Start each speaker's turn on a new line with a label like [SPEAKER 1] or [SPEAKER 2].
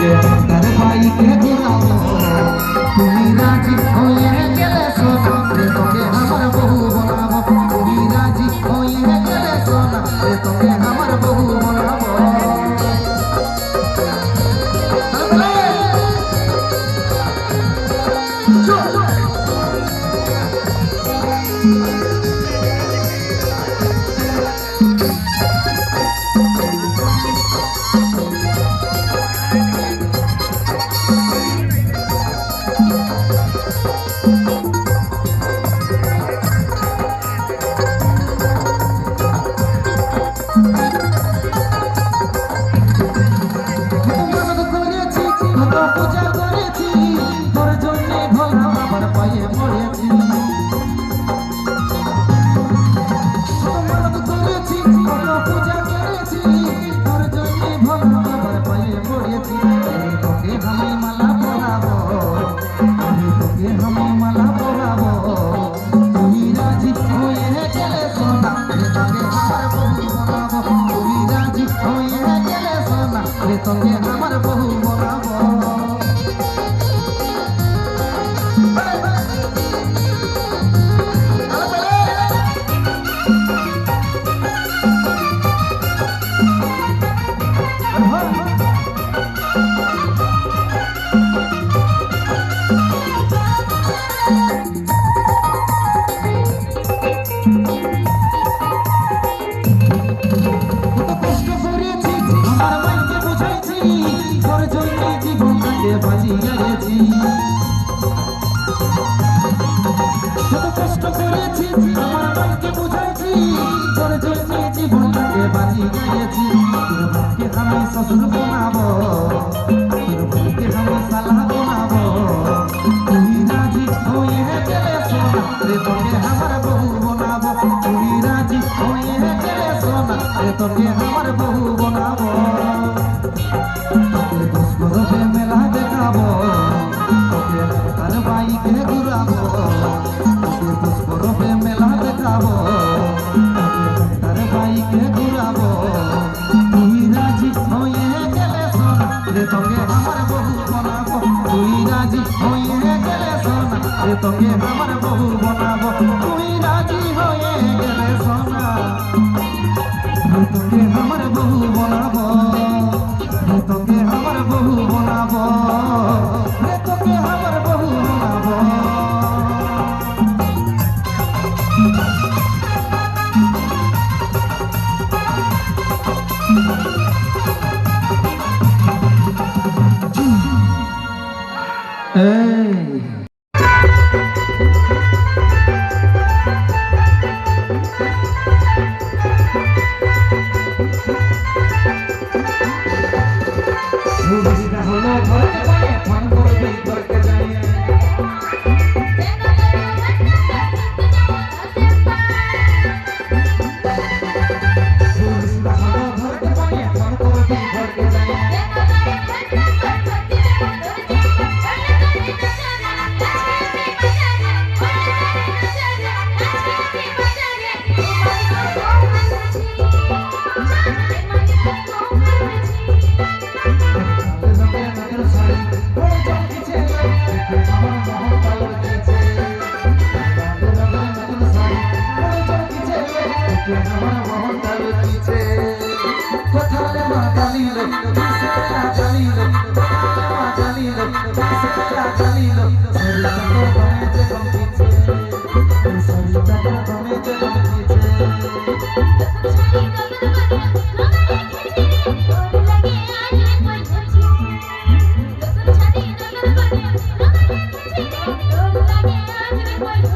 [SPEAKER 1] তোকে তার বাইকে ঘুরাবো তুমি রাজি হয়ে গেলে সোনা রে তোকে আমার বহু বানাবো তুমি রাজি হয়ে গেলে সোনা রে তোকে আমার বহু বানাবো পূজা করেছি তোর জন্য ভোলা আমার পায়ে পড়েছি করেছি পূজা করেছি তোর জন্য ভোলা আমার পায়ে পড়েছি তোকে আমি মালা পরাবো তোকে আমি মালা পরাবো তুই রাজি হয়ে গেলে সোনা তোকে আমার বহু বানাবো তুই রাজি হয়ে গেলে সোনা তোকে আমার বহু বানাবো বাজিয়েছি কত কষ্ট করেছি আমার মাকে বুঝাইছি তোর জন্য জীবনটাকে বাজিয়েছি তোর ভাইকে আমি শ্বশুর বানাবো তোর ভাইকে আমি সালা বানাবো তুই রাজি হয়ে গেলে সোনা রে তোকে আমার বহু বানাবো তুই রাজি হয়ে গেলে সোনা রে তোকে আমার বহু বানাবো মেলা দেখাবো তোকে তার বাইকে ঘুরাবো তোকে পুষ্পরূপে মেলা দেখাবো তার বাইকে ঘুরাবো তুই রাজি হয়ে গেলে সোনা রে তোকে আমার বহু বানাবো তুই রাজি হয়ে গেলে সোনা রে তোকে আমার বহু বানাবো তুই রাজি হয়ে গেলে সোনা রে তোকে আমার বহু বানাবো রে তোকে আমার বহু বানাবো রে তোকে আমার বহু বানাবো হলো ঘরকে পায়ে ফোন করবি ঘরকে যাই Bye.